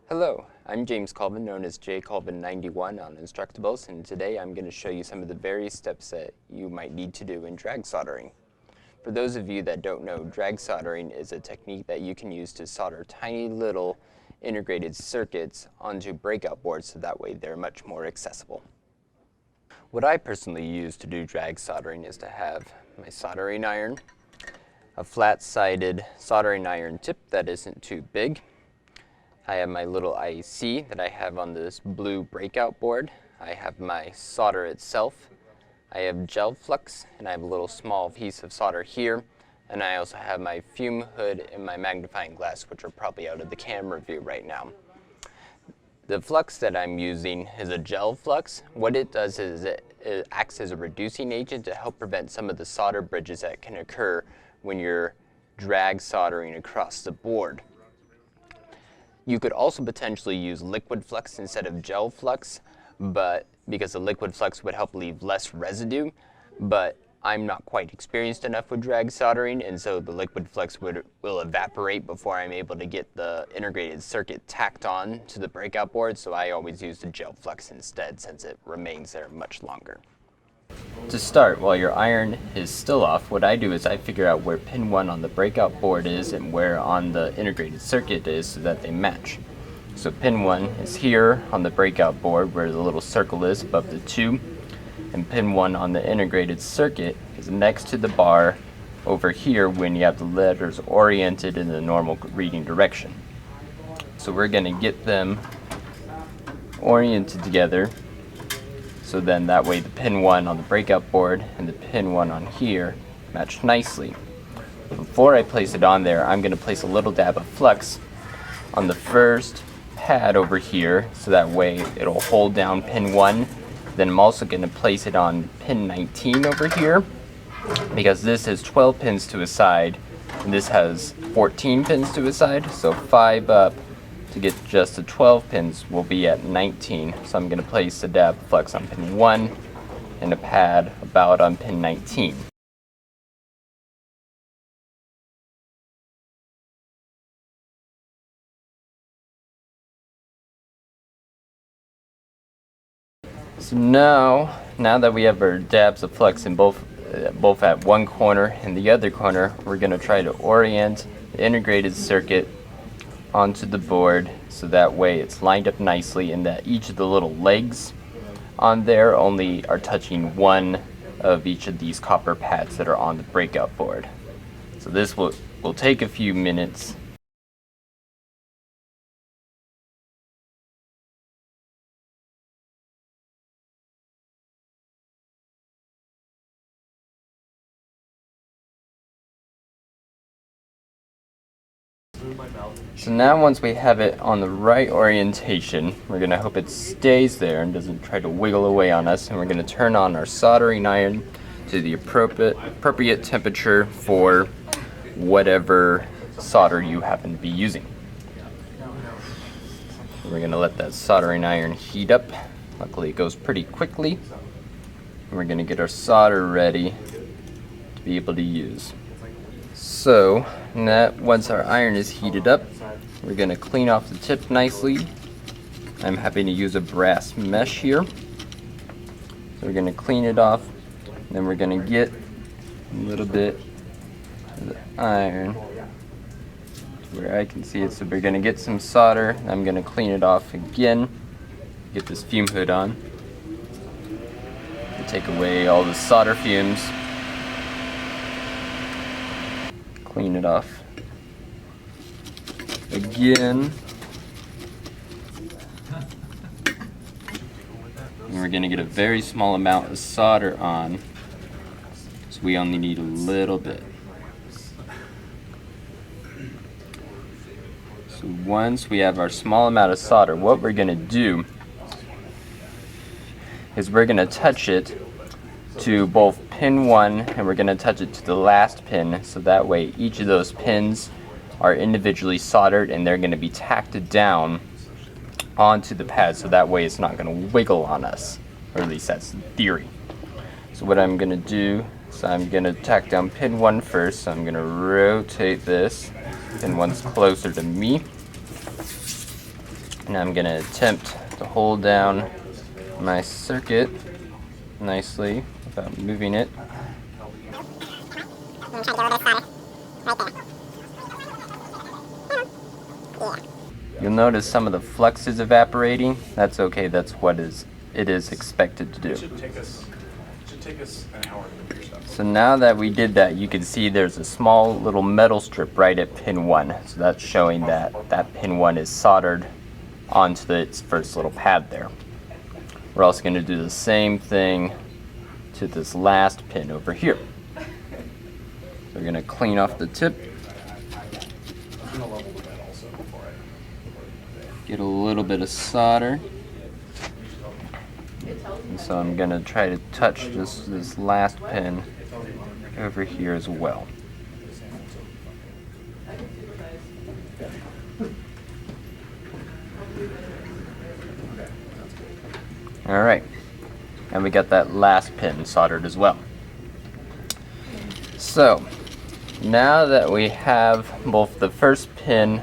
Hello, I'm James Colvin, known as jcolvin91 on Instructables, and today I'm going to show you some of the various steps that you might need to do in drag soldering. For those of you that don't know, drag soldering is a technique that you can use to solder tiny little integrated circuits onto breakout boards so that way they're much more accessible. What I personally use to do drag soldering is to have my soldering iron, a flat-sided soldering iron tip that isn't too big. I have my little IC that I have on this blue breakout board. I have my solder itself. I have gel flux, and I have a little small piece of solder here. And I also have my fume hood and my magnifying glass, which are probably out of the camera view right now. The flux that I'm using is a gel flux. What it does is it acts as a reducing agent to help prevent some of the solder bridges that can occur when you're drag soldering across the board. You could also potentially use liquid flux instead of gel flux, but because the liquid flux would help leave less residue, but I'm not quite experienced enough with drag soldering, and so the liquid flux will evaporate before I'm able to get the integrated circuit tacked on to the breakout board, so I always use the gel flux instead since it remains there much longer. To start, while your iron is still off, what I do is I figure out where pin 1 on the breakout board is and where on the integrated circuit is so that they match. So pin 1 is here on the breakout board where the little circle is above the 2, and pin 1 on the integrated circuit is next to the bar over here when you have the letters oriented in the normal reading direction. So we're going to get them oriented together. So then that way the pin 1 on the breakout board and the pin 1 on here match nicely. Before I place it on there, I'm going to place a little dab of flux on the first pad over here so that way it'll hold down pin 1. Then I'm also going to place it on pin 19 over here because this has 12 pins to a side and this has 14 pins to a side, so 5 up to get just the 12 pins will be at 19. So I'm going to place a dab of flux on pin 1 and a pad about on pin 19. So now that we have our dabs of flux in both at one corner and the other corner, we're going to try to orient the integrated circuit onto the board so that way it's lined up nicely and that each of the little legs on there only are touching one of each of these copper pads that are on the breakout board. So this will take a few minutes. So now once we have it on the right orientation, we're going to hope it stays there and doesn't try to wiggle away on us, and we're going to turn on our soldering iron to the appropriate temperature for whatever solder you happen to be using. We're going to let that soldering iron heat up. Luckily it goes pretty quickly. And we're going to get our solder ready to be able to use. So once our iron is heated up, we're going to clean off the tip nicely. I'm happy to use a brass mesh here. So we're going to clean it off, and then we're going to get a little bit of the iron where I can see it. So we're going to get some solder. I'm going to clean it off again, get this fume hood on, and take away all the solder fumes. Clean it off again. And we're going to get a very small amount of solder on, so we only need a little bit. So once we have our small amount of solder, what we're going to do is we're going to touch it to both pin 1 and we're going to touch it to the last pin, so that way each of those pins are individually soldered and they're going to be tacked down onto the pad, so that way it's not going to wiggle on us, or at least that's the theory. So what I'm going to do is I'm going to tack down pin 1 first, so I'm going to rotate this. Pin 1's closer to me. And I'm going to attempt to hold down my circuit nicely without moving it. You'll notice some of the flux is evaporating. That's okay, that's what it is expected to do. It should take us an hour to do your stuff. So now that we did that, you can see there's a small little metal strip right at pin 1. So that's showing that that pin 1 is soldered onto its first little pad there. We're also going to do the same thing to this last pin over here. So we're going to clean off the tip. I'm gonna level the bed also before I Get a little bit of solder. And so I'm going to try to touch this last pin over here as well. Alright, and we got that last pin soldered as well. So, now that we have both the first pin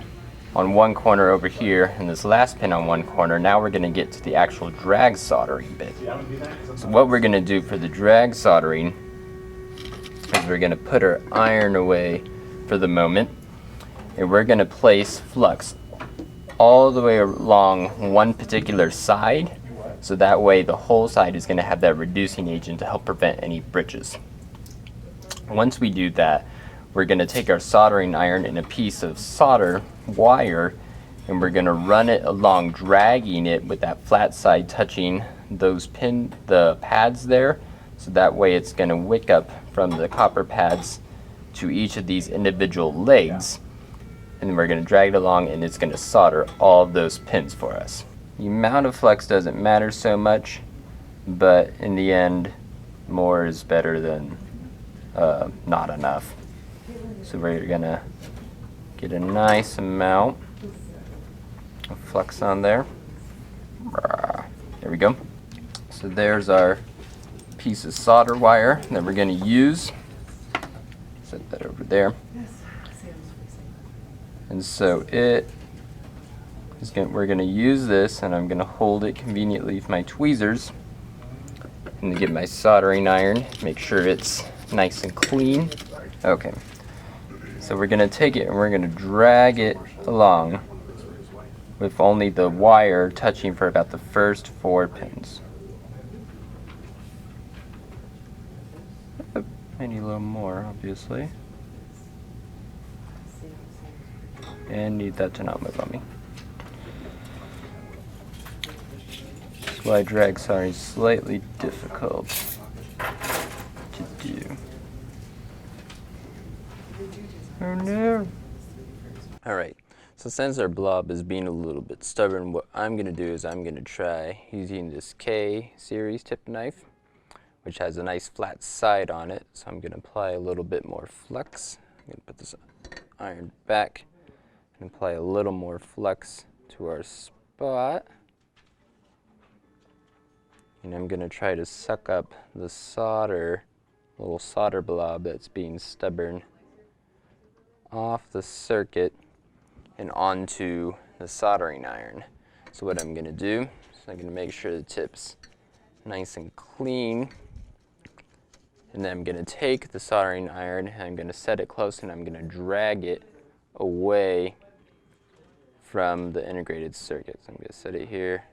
on one corner over here and this last pin on one corner, now we're going to get to the actual drag soldering bit. So what we're going to do for the drag soldering is we're going to put our iron away for the moment, and we're going to place flux all the way along one particular side, so that way the whole side is going to have that reducing agent to help prevent any bridges. Once we do that, we're going to take our soldering iron and a piece of solder wire, and we're going to run it along, dragging it with that flat side touching the pads there, so that way it's going to wick up from the copper pads to each of these individual legs, and then we're going to drag it along, and it's going to solder all of those pins for us. The amount of flux doesn't matter so much, but in the end, more is better than not enough. So we're going to get a nice amount of flux on there. There we go. So there's our piece of solder wire that we're going to use. Set that over there. And so we're going to use this, and I'm going to hold it conveniently with my tweezers. I'm going to get my soldering iron, make sure it's nice and clean. Okay. So we're going to take it and we're going to drag it along with only the wire touching for about the first 4 pins. I need a little more, obviously. And need that to not move on me. That's why drag soldering is slightly difficult to do. Oh no. Alright, so since our blob is being a little bit stubborn, what I'm going to do is I'm going to try using this K series tip knife, which has a nice flat side on it. So I'm going to apply a little bit more flux. I'm going to put this iron back and apply a little more flux to our spot. And I'm going to try to suck up the little solder blob that's being stubborn off the circuit and onto the soldering iron. So what I'm going to do is I'm going to make sure the tip's nice and clean, and then I'm going to take the soldering iron and I'm going to set it close, and I'm going to drag it away from the integrated circuit. So I'm going to set it here.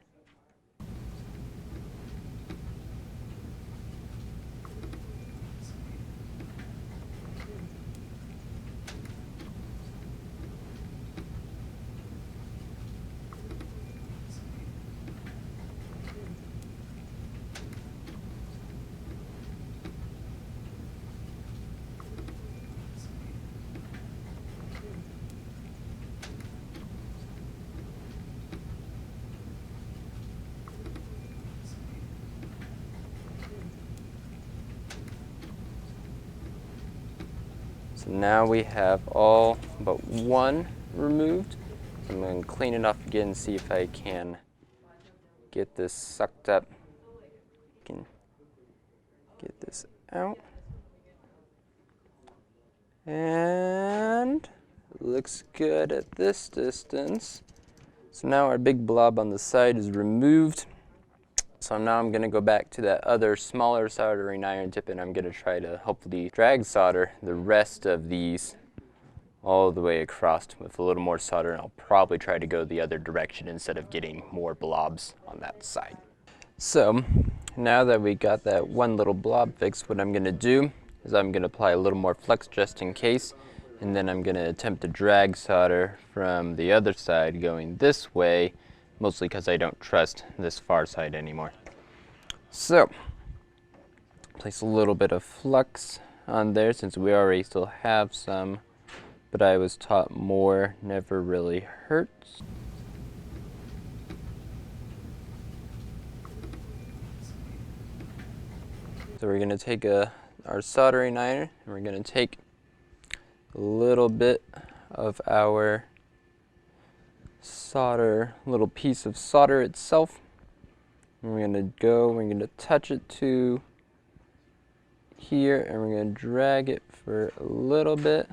So now we have all but one removed. So I'm going to clean it off again and see if I can get this sucked up. Can get this out. And it looks good at this distance. So now our big blob on the side is removed. So now I'm going to go back to that other smaller soldering iron tip, and I'm going to try to hopefully drag solder the rest of these all the way across with a little more solder, and I'll probably try to go the other direction instead of getting more blobs on that side. So now that we got that one little blob fixed, what I'm going to do is I'm going to apply a little more flux just in case, and then I'm going to attempt to drag solder from the other side going this way, mostly because I don't trust this far side anymore. So place a little bit of flux on there since we already still have some, but I was taught more never really hurts. So we're going to take our soldering iron, and we're going to take a little bit of our solder, little piece of solder itself. And we're going to touch it to here, and we're going to drag it for a little bit.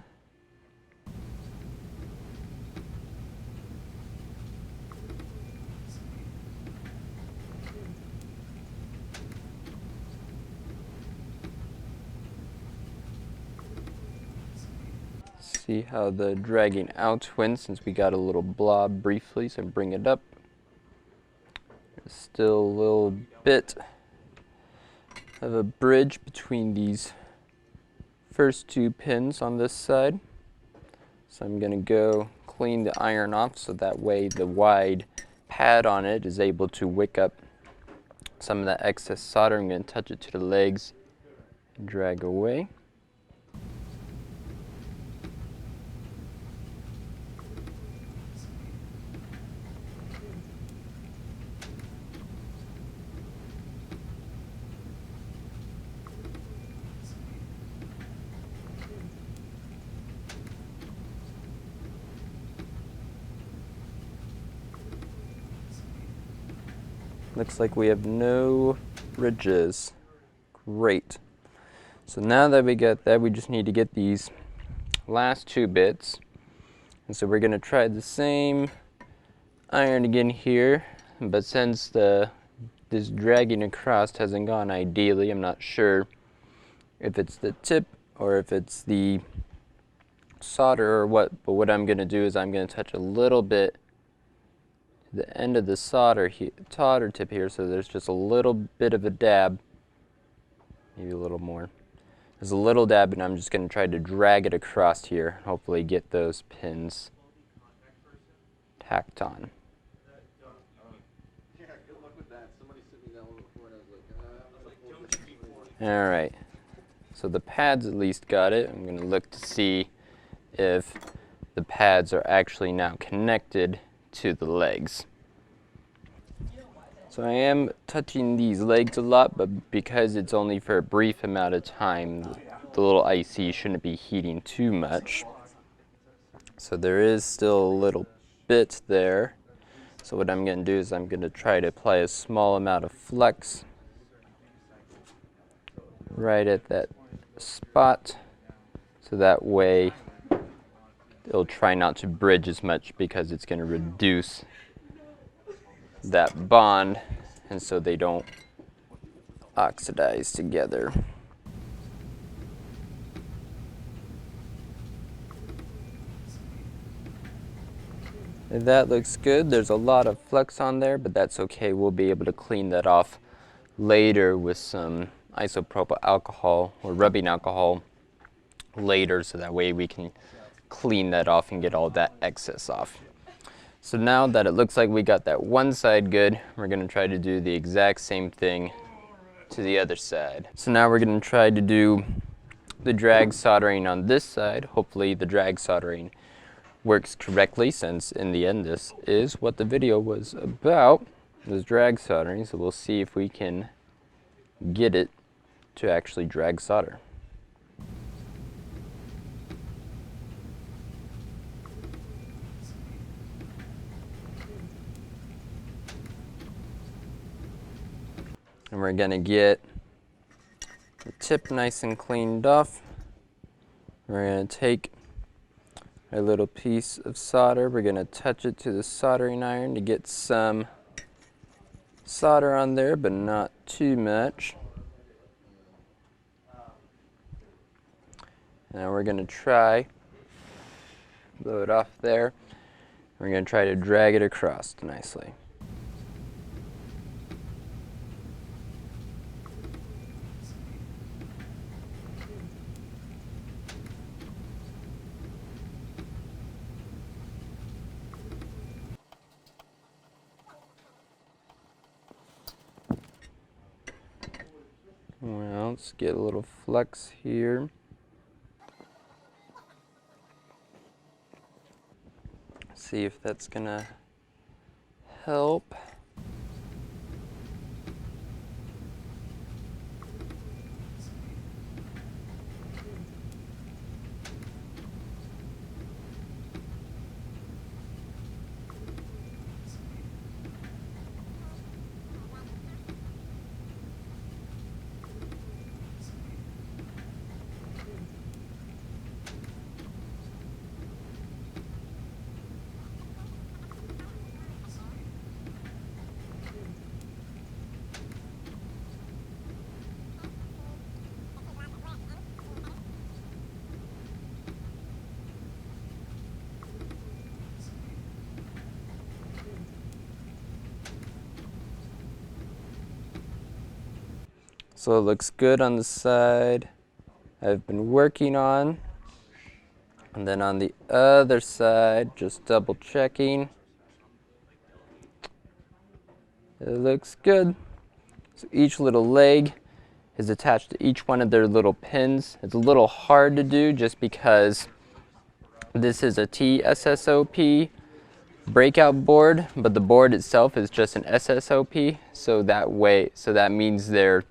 See how the dragging out went since we got a little blob briefly, so bring it up. There's still a little bit of a bridge between these first two pins on this side. So I'm going to go clean the iron off so that way the wide pad on it is able to wick up some of that excess solder. I'm going to touch it to the legs and drag away. Looks like we have no ridges. Great. So now that we got that, we just need to get these last two bits. And so we're going to try the same iron again here, but since this dragging across hasn't gone ideally, I'm not sure if it's the tip or if it's the solder or what, but what I'm going to do is I'm going to touch a little bit the end of the solder tip here, so there's just a little bit of a dab, maybe a little more. There's a little dab, and I'm just going to try to drag it across here, hopefully get those pins tacked on. Alright, so the pads at least got it. I'm going to look to see if the pads are actually now connected to the legs. So I am touching these legs a lot, but because it's only for a brief amount of time, the little IC shouldn't be heating too much. So there is still a little bit there. So what I'm going to do is I'm going to try to apply a small amount of flux right at that spot, so that way it'll try not to bridge as much because it's going to reduce that bond, and so they don't oxidize together. And that looks good. There's a lot of flux on there, but that's okay. We'll be able to clean that off later with some isopropyl alcohol or rubbing alcohol later, so that way we can clean that off and get all that excess off. So now that it looks like we got that one side good, we're going to try to do the exact same thing to the other side. So now we're going to try to do the drag soldering on this side. Hopefully the drag soldering works correctly, since in the end this is what the video was about, was drag soldering. So we'll see if we can get it to actually drag solder. And we're going to get the tip nice and cleaned off. We're going to take our little piece of solder. We're going to touch it to the soldering iron to get some solder on there, but not too much. Now we're going to try, blow it off there. We're going to try to drag it across nicely. Well, let's get a little flux here. See if that's gonna help. So it looks good on the side I've been working on. And then on the other side, just double checking. It looks good. So each little leg is attached to each one of their little pins. It's a little hard to do just because this is a TSSOP breakout board, but the board itself is just an SSOP. So that means their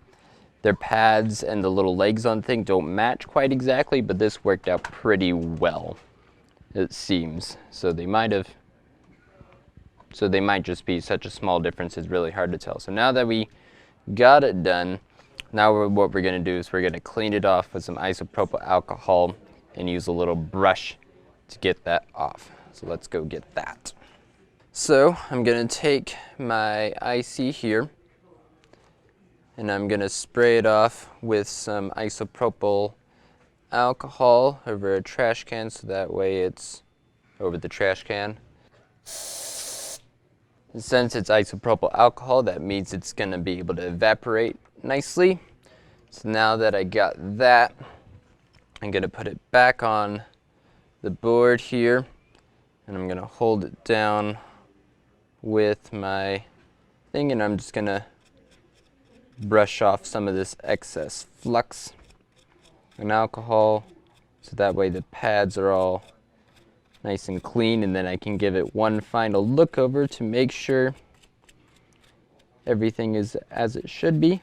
pads and the little legs on the thing don't match quite exactly, but this worked out pretty well, it seems. So they might just be such a small difference, it's really hard to tell. So now that we got it done, now what we're going to do is we're going to clean it off with some isopropyl alcohol and use a little brush to get that off. So let's go get that. So I'm going to take my IC here, and I'm going to spray it off with some isopropyl alcohol over a trash can, so that way it's over the trash can. And since it's isopropyl alcohol, that means it's going to be able to evaporate nicely. So now that I got that, I'm going to put it back on the board here, and I'm going to hold it down with my thing, and I'm just going to brush off some of this excess flux and alcohol, so that way the pads are all nice and clean, and then I can give it one final look over to make sure everything is as it should be,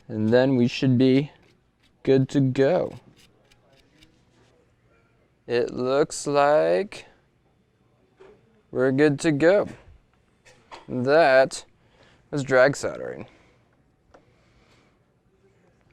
and then we should be good to go. It looks like we're good to go. That was drag soldering.